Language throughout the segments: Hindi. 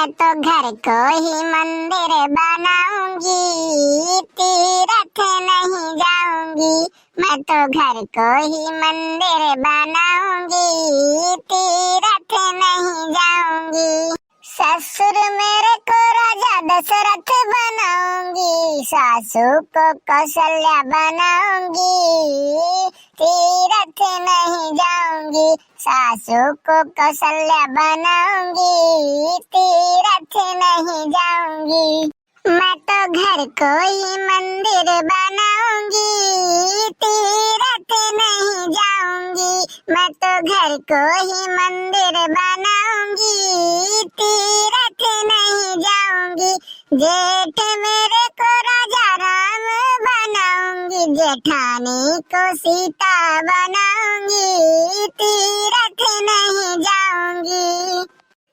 मैं तो घर को ही मंदिर बनाऊंगी, तीर्थ नहीं जाऊंगी। मैं तो घर को ही मंदिर बनाऊंगी, तीर्थ नहीं जाऊंगी। ससुर मेरे को राजा दशरथ बनाऊंगी, सासू को कौशल्या बनाऊंगी, तीर्थ नहीं जाऊंगी। सासू को कौशल्या बनाऊंगी, तीर्थ नहीं जाऊंगी। मैं तो घर को ही मंदिर बनाऊंगी, तीर्थ नहीं जाऊंगी। मैं तो घर को ही मंदिर बनाऊंगी, तीर्थ नहीं जाऊंगी। जेठ मेरे को राजा राम बनाऊंगी, जेठानी को सीता बनाऊंगी, तीर्थ नहीं जाऊंगी।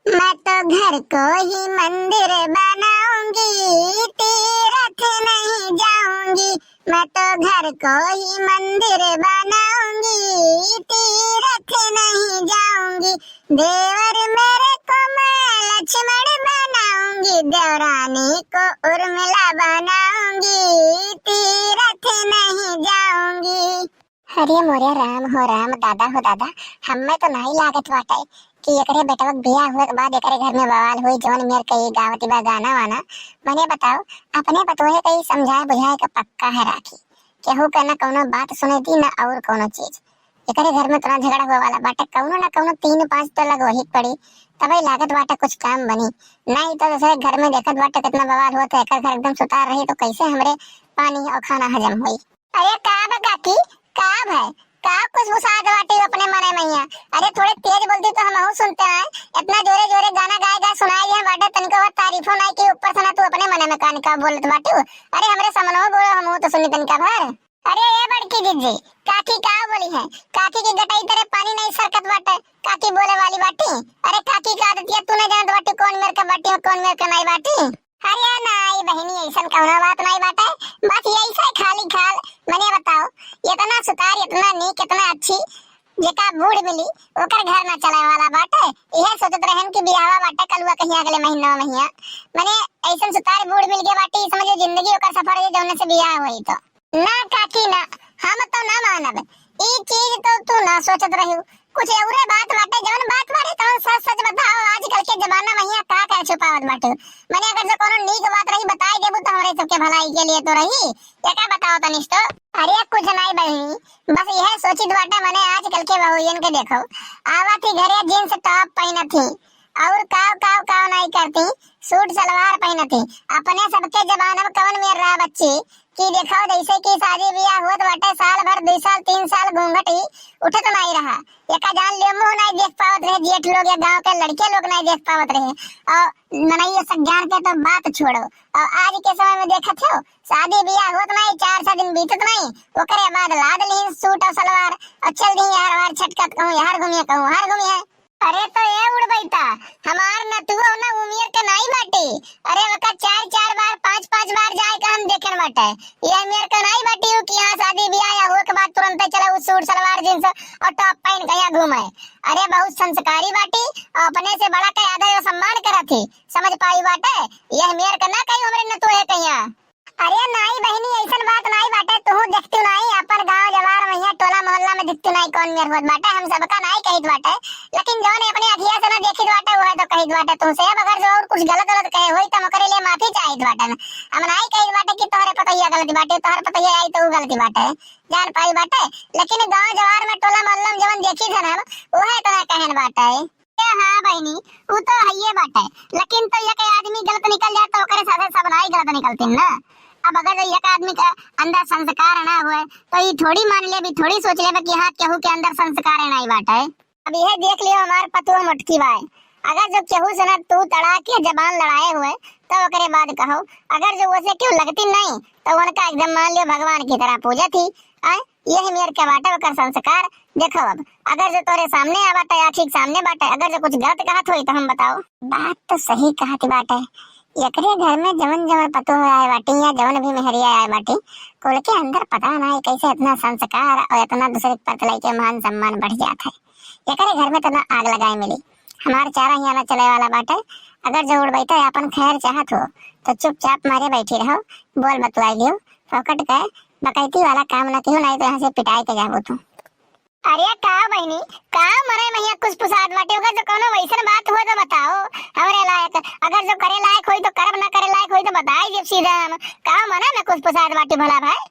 मैं तो घर को ही मंदिर बनाऊंगी, तीर्थ नहीं जाऊंगी। मैं तो घर को ही मंदिर बनाऊंगी, तीर्थ नहीं जाऊंगी। देवर मेरे को मैं लक्ष्मण बनाऊंगी, देवरानी को उर्मिला बनाऊंगी, तीर्थ नहीं जाऊंगी। हरे मोरे राम हो राम, दादा हो दादा, हमें तो नहीं लागत बाटे कि एकरे बेटवा बियाह हुए के बाद एकरे घर में बवाल हुई जवन मेर कई गावती बा गाना वाना। मने बताओ अपने बतोहे कई समझाए बुझाए का पक्का है राखी, केहू के ना कौनो बात सुने दी ना और कौनो चीज। एकरे घर में तोरा झगड़ा हुआ वाला बाटे, कौनो ना कौनो 3-5 तो लग वही पड़ी, तबे लागत बाटे कुछ काम बनी। नहीं तो दूसरे घर में देखत बाटे कितना बवाल हुआ, तो एकर घर एकदम सुतार रही तो कैसे हमरे पानी और खाना हजम हुई। अरे का बा काकी, का है का कुछ घुसात बाटी अपने मने मैया। अरे थोड़े तेज बोलती तो हम सुनते हैं, इतना जोरे जोरे गाना गाए गाए सुनाई दिया बाटे, तनिको बात तारीफो नहीं की ऊपर से ना तू अपने मने में कान का बोलत बाटी। अरे हमरे समनो बोलो हम तो सुनी तनिका भर। अरे ये बड़की दीदी काकी का बोली है, काकी की गटाई तरह पानी नहीं सरकत बाटे, काकी बोले वाली बाटी। अरे काकी का आदत तू नहीं जानत बाटी कौन मेरे का बाटी और कौन मेरे का नहीं बाटी। अरे नहीं बहनी ऐसा कौनो बात नहीं बाटे, बस यही से खाली खाल। मैंने बताओ इतना सुतार इतना नीक इतना अच्छी जेका बूढ़ मिली ओकर घर ना चलाए वाला बाटे। यह सोचत रहन कि बियाहवा बाटे कलुआ कहीं अगले महीना महीना। मैंने ऐसा सुतार बूढ़ मिल गया बाटी, समझो जिंदगी ओकर सफर है जौने से बियाह हुई तो। ना काकी ना, हम तो ना मानब ई चीज तो तू ना सोचत रही। कुछ औरे बात बाटे जवन बात बाटे तो सच सच बताओ, आजकल के जमाना में का कर छुपावत बाटे। मैंने अगर जो कोनो नीक बात रही बताई देबू तो हमरे सबके भलाई के लिए तो रही, ये का बताओ तनिष तो। अरे कुछ नहीं बहनी, बस यह सोचित बाटे मैंने आजकल के बहुयन के देखो आवत ही घरे जींस टॉप पहनत थी और काव नहीं करती, सूट सलवार पहनती। अपने सबके जमाना में कौन मेर रहा बच्ची कि देखो जैसे कि शादी ब्याह हुआ बाटे साल भर 2 साल 3 साल घूंघट ही उठत नहीं रहा, एका जान ले मुंह नहीं देख पावत रहे, जेठ लोग या गांव के लड़के लोग नहीं देख पावत रहे। और ननैया सज्ञान के तो बात छोड़ो, और आज के समय में देखत हो शादी ब्याह होत नहीं 4-6 दिन बीतत नहीं, ओकरे बाद लाद ली सूट और सलवार और चल दी यार वार छटकत कहूं यार घूमिए कहूं हर घूमिए। अरे तो ये उड़ बैठा हमार नतुओ ना उम्र के नहीं बाटी। अरे वका 4-4 बार 5-5 बार जाए का हम देखन बाटे, ये मेरे का नहीं बाटी कि यहां शादी ब्याह या हो के बाद तुरंत चला उस सूट सलवार जींस और टॉप पहन के यहाँ घूमे। अरे बहुत संस्कारी बाटी और अपने से बड़ा का आदर और सम्मान करत थी, समझ पाई बाटे। यह मेरे का ना कहीं हमरे नतुए है कहिया। अरे नहीं बहनी ऐसन बात नहीं बाटे, तू देखती नहीं अपन गांव जवार में यहाँ टोला मोहल्ला में दिखती नहीं कौन मेर होत बाटे, हम सबका नहीं कहित बाटे, लेकिन जो ने अपनी अखिया से ना देखित बाटे वो है तो कहित बाटे तुमसे। अब अगर जो और कुछ गलत कहे होई तो मकरे लिए माफी चाहिए बाटे। हम नहीं कहित बाटे कि तोहरे पतैया गलती बाटे, तोहर पतैया आई तो गलती बाटे जान पाई बाटे, लेकिन गांव जवार में टोला मोहल्ला में जवन देखी थन हम वो है तो कहन बाटे। हाँ बहनी वो तो है ये बाटे, लेकिन तो ये आदमी गलत निकल जाए तो ओकरे साथे सब नहीं गलत निकलते ना। अब अगर एक आदमी का अंदर संस्कार ना हुए तो ये थोड़ी मान ले भी थोड़ी सोच ले कि हाँ केहू के अंदर संस्कार नहीं बाटे। अब यह देख लियो हमार पतुआ मटकी बाय, अगर जो केहू से ना तू तड़ा के जबान लड़ाए हुए तो ओकरे बाद कहो, अगर जो वैसे क्यों लगती नहीं तो उनका एकदम मान लियो भगवान की तरह पूजा थी। यही मेर के बाटे ओकर संस्कार देखो। अब अगर जो तोरे सामने आ बाटे आखिर सामने बाटे, अगर जो कुछ गलत कहत होई तो हम बताओ। बात तो सही कहत बाटे, एकरे घर में जवन जवन पतो आए बाटी या जवन भी मेहरिया आए बाटी कोल के अंदर पता नहीं कैसे इतना संस्कार और इतना दूसरे पर तलाई के मान सम्मान बढ़ जाता है। एकरे घर में तो ना आग लगाए मिली, हमार चारा यहाँ ना चले वाला बाटे। अगर जो उड़बैता अपन खैर चाहत हो तो चुपचाप मारे बैठी रहो, बोल बतवाई लियो। फोकट का बकैती वाला काम ना कियो, नहीं तो यहाँ से पिटाई के जाबो तू। अरे का बहनी का मरे मैया कुछ पुसाद बाटे, अगर जो कोनो वैसन बात हो तो बताओ हमरे लायक। अगर जो करे लायक होई तो करब, ना करे लायक होई तो बताई जब सीधा हम का मना ना कुछ पुसाद बाटे भला भाई।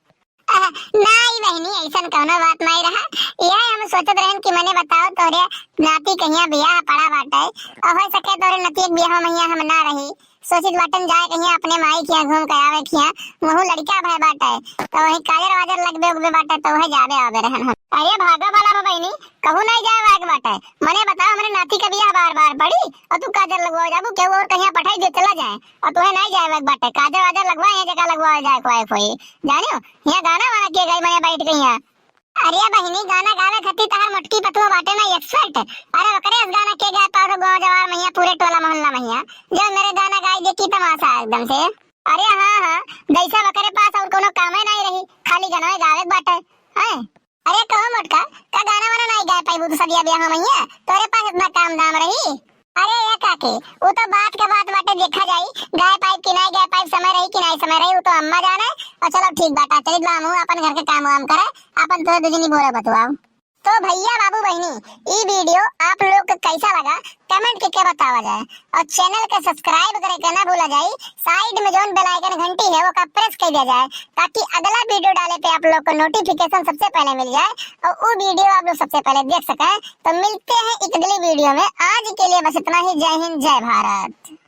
नहीं बहनी ऐसन कोनो बात नहीं रहा। यह हम सोचत रहन कि मने बताओ तोरे नाती कहिया बियाह पड़ा बाटे और हो सके तोरे नती एक बियाह मैया हम ना रही, सोचित बाटन जाए कहिया अपने माई किया घूम के आवे किया। महू लड़का भाई बाटे तो वही काजर वाजर लगबे उगबे बाटे तो वही जाबे आवे रहन हम। अरे भागा वाला बहनी कहू नहीं जाए वाग बाटे, मने बताओ हमरे नाती का बियाह बार बार पड़ी और तू काजर लगवा जाबू के और कहिया पठाई दे चला जाए और तुम्हें नहीं जाए वाग बाटे। काजर वाजर लगवा ये जगह लगवा जाए कोई जानियो यहाँ गाना वाना के गई मैं बैठ गई यहाँ। अरे बहनी गाना गावे खती तहार मटकी पतवा बाटे ना एक्सपर्ट। अरे बकरे इस गाना के गाय पाओ गांव जवार मैया पूरे टोला मोहल्ला मैया जो मेरे गाना गाई देखी तमाशा एकदम से। अरे हाँ जैसा बकरे पास और कोनो काम ही नहीं रही, खाली गाना गावे बाटे हैं। अरे कहो मोटका का गाना वाना नहीं गाय पाई तू सदिया बियाह मैया, तोरे पास इतना काम दाम रही। अरे ये काके वो तो बात के बात बाटे देखा जाई, गाय पाइप की नहीं गाय पाइप समय रही कि नहीं समय रही वो तो अम्मा जाने। और चलो ठीक बात चलिए बामू अपन घर के काम वाम करे, अपन तो दुजनी बोले बतवाओ। तो भैया बाबू बहनी ये वीडियो आप लोग को कैसा लगा कमेंट करके बतावा जाए और चैनल के सब्सक्राइब करे के ना भूला जाए। साइड में जोन बेल आइकन घंटी है वो का प्रेस कर दिया जाए ताकि अगला वीडियो डाले पे आप लोग को नोटिफिकेशन सबसे पहले मिल जाए और वो वीडियो आप लोग सबसे पहले देख सकें। तो मिलते हैं एक अगली वीडियो में, आज के लिए बस इतना ही। जय हिंद जय भारत।